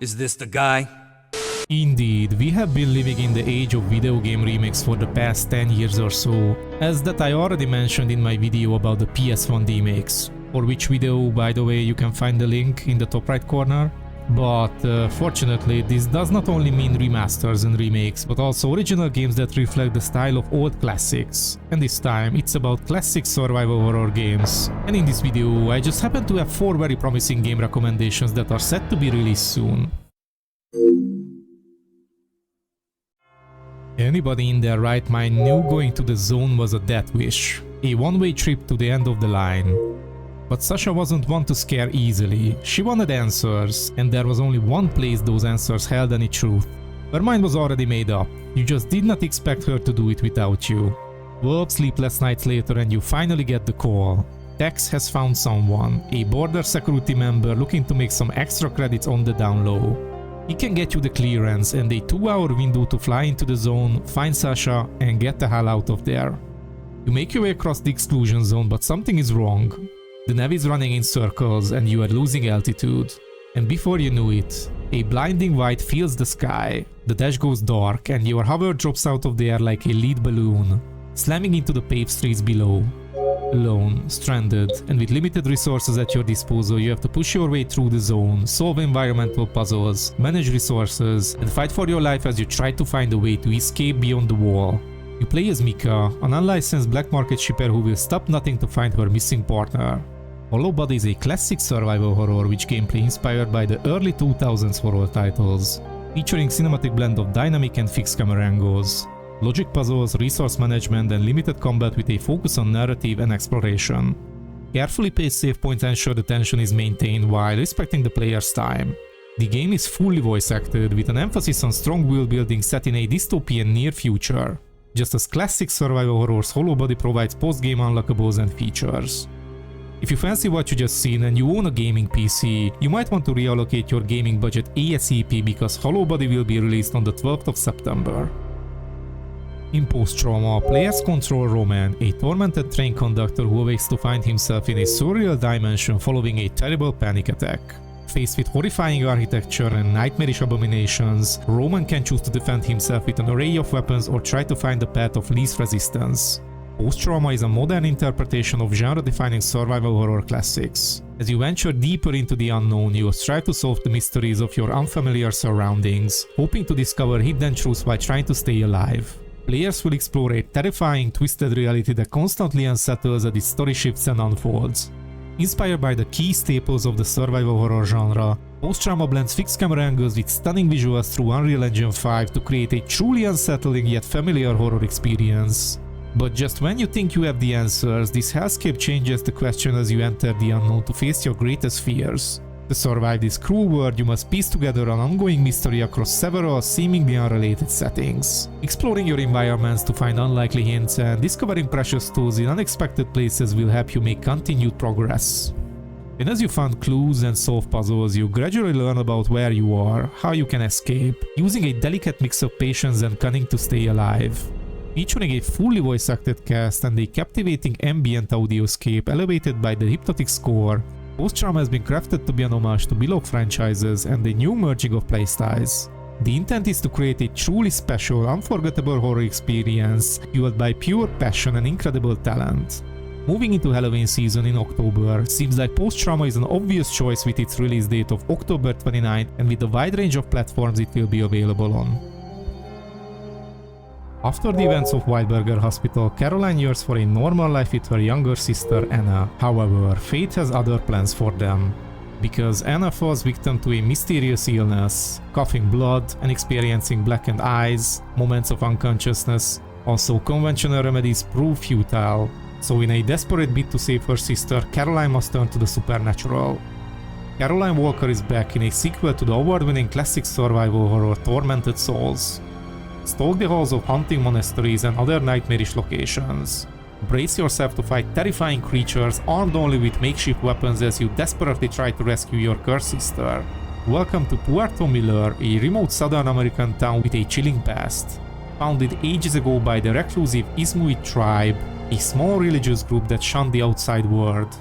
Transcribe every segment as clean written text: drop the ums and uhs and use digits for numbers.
Is this the guy? Indeed, we have been living in the age of video game remakes for the past 10 years or so, as that I already mentioned in my video about the PS1 remakes, for which video, by the way, you can find the link in the top right corner. But fortunately, this does not only mean remasters and remakes, but also original games that reflect the style of old classics. And this time, it's about classic survival horror games. And in this video, I just happen to have 4 very promising game recommendations that are set to be released soon. Anybody in their right mind knew going to the zone was a death wish, a one-way trip to the end of the line. But Sasha wasn't one to scare easily. She wanted answers, and there was only one place those answers held any truth. Her mind was already made up, you just did not expect her to do it without you. 12 sleepless nights later and you finally get the call. Tex has found someone, a border security member looking to make some extra credits on the down low. He can get you the clearance and a 2-hour window to fly into the zone, find Sasha, and get the hell out of there. You make your way across the exclusion zone, but something is wrong. The nav is running in circles and you are losing altitude. And before you know it, a blinding white fills the sky, the dash goes dark and your hover drops out of the air like a lead balloon, slamming into the paved streets below. Alone, stranded, and with limited resources at your disposal, you have to push your way through the zone, solve environmental puzzles, manage resources, and fight for your life as you try to find a way to escape beyond the wall. You play as Mika, an unlicensed black market shipper who will stop nothing to find her missing partner. Hollowbody is a classic survival horror which gameplay inspired by the early 2000s horror titles, featuring cinematic blend of dynamic and fixed camera angles, logic puzzles, resource management, and limited combat with a focus on narrative and exploration. Carefully paced save points ensure the tension is maintained while respecting the player's time. The game is fully voice acted, with an emphasis on strong world building set in a dystopian near future. Just as classic survival horrors, Hollowbody provides post-game unlockables and features. If you fancy what you just seen and you own a gaming PC, you might want to reallocate your gaming budget ASAP because Hollowbody will be released on the 12th of September. In post-trauma, players control Roman, a tormented train conductor who awakes to find himself in a surreal dimension following a terrible panic attack. Faced with horrifying architecture and nightmarish abominations, Roman can choose to defend himself with an array of weapons or try to find the path of least resistance. Post-trauma is a modern interpretation of genre-defining survival horror classics. As you venture deeper into the unknown, you strive to solve the mysteries of your unfamiliar surroundings, hoping to discover hidden truths while trying to stay alive. Players will explore a terrifying, twisted reality that constantly unsettles as the story shifts and unfolds. Inspired by the key staples of the survival horror genre, Post-Trauma blends fixed camera angles with stunning visuals through Unreal Engine 5 to create a truly unsettling yet familiar horror experience. But just when you think you have the answers, this hellscape changes the question as you enter the unknown to face your greatest fears. To survive this cruel world, you must piece together an ongoing mystery across several seemingly unrelated settings. Exploring your environments to find unlikely hints and discovering precious tools in unexpected places will help you make continued progress. And as you find clues and solve puzzles, you gradually learn about where you are, how you can escape, using a delicate mix of patience and cunning to stay alive. Featuring a fully voice-acted cast and a captivating ambient audioscape elevated by the hypnotic score, Post-Trauma has been crafted to be an homage to beloved franchises and a new merging of playstyles. The intent is to create a truly special, unforgettable horror experience fueled by pure passion and incredible talent. Moving into Halloween season in October, seems like Post-Trauma is an obvious choice with its release date of October 29th and with the wide range of platforms it will be available on. After the events of Wildberger Hospital, Caroline yearns for a normal life with her younger sister Anna. However, fate has other plans for them. Because Anna falls victim to a mysterious illness, coughing blood and experiencing blackened eyes, moments of unconsciousness, also conventional remedies prove futile. So in a desperate bid to save her sister, Caroline must turn to the supernatural. Caroline Walker is back in a sequel to the award-winning classic survival horror Tormented Souls. Stalk the halls of haunting monasteries and other nightmarish locations. Brace yourself to fight terrifying creatures armed only with makeshift weapons as you desperately try to rescue your cursed sister. Welcome to Puerto Miller, a remote Southern American town with a chilling past. Founded ages ago by the reclusive Ismuit tribe, a small religious group that shunned the outside world.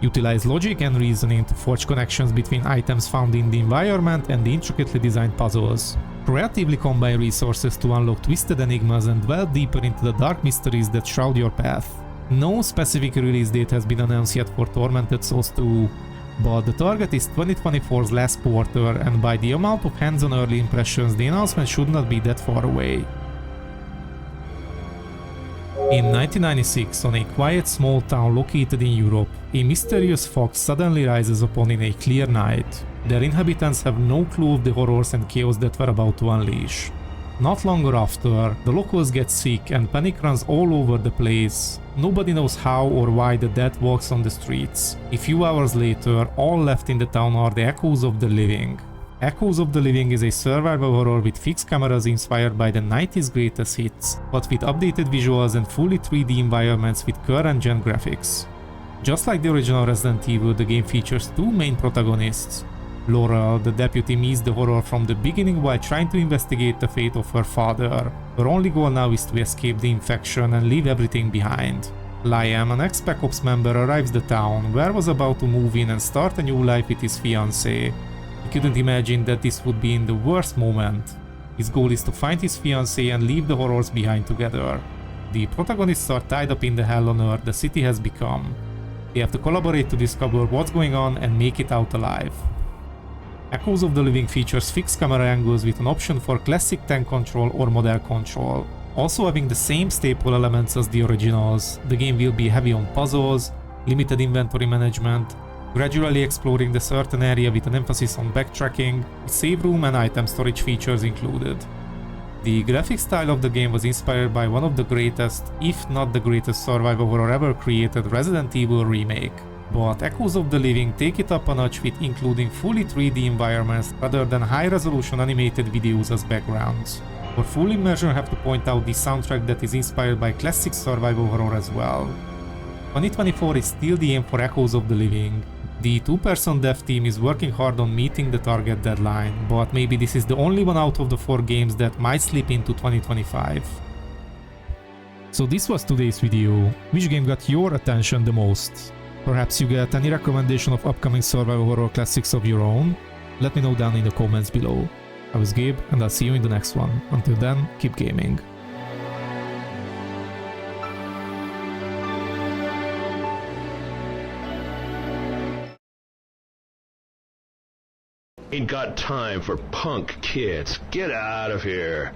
Utilize logic and reasoning to forge connections between items found in the environment and the intricately designed puzzles. Creatively combine resources to unlock twisted enigmas and delve deeper into the dark mysteries that shroud your path. No specific release date has been announced yet for Tormented Souls 2, but the target is 2024's last quarter, and by the amount of hands-on early impressions, the announcement should not be that far away. In 1996, on a quiet small town located in Europe, a mysterious fog suddenly rises upon in a clear night. Their inhabitants have no clue of the horrors and chaos that were about to unleash. Not long after, the locals get sick and panic runs all over the place. Nobody knows how or why the dead walks on the streets. A few hours later, all left in the town are the Echoes of the Living. Echoes of the Living is a survival horror with fixed cameras inspired by the 90s greatest hits, but with updated visuals and fully 3D environments with current-gen graphics. Just like the original Resident Evil, the game features two main protagonists. Laurel, the deputy, meets the horror from the beginning while trying to investigate the fate of her father. Her only goal now is to escape the infection and leave everything behind. Liam, an ex-Spec Ops member, arrives the town, where was about to move in and start a new life with his fiancée. He couldn't imagine that this would be in the worst moment. His goal is to find his fiancée and leave the horrors behind together. The protagonists are tied up in the hell on earth the city has become. They have to collaborate to discover what's going on and make it out alive. Echoes of the Living features fixed camera angles with an option for classic tank control or model control. Also having the same staple elements as the originals, the game will be heavy on puzzles, limited inventory management, gradually exploring the certain area with an emphasis on backtracking, with save room and item storage features included. The graphic style of the game was inspired by one of the greatest, if not the greatest survival horror ever created, Resident Evil remake. But Echoes of the Living take it up a notch with including fully 3D environments rather than high-resolution animated videos as backgrounds. For full immersion, I have to point out the soundtrack that is inspired by classic survival horror as well. 2024 is still the aim for Echoes of the Living. The two-person dev team is working hard on meeting the target deadline, but maybe this is the only one out of the 4 games that might slip into 2025. So this was today's video. Which game got your attention the most? Perhaps you get any recommendation of upcoming survival horror classics of your own? Let me know down in the comments below. I was Gabe, and I'll see you in the next one. Until then, keep gaming. Ain't got time for punk kids. Get out of here.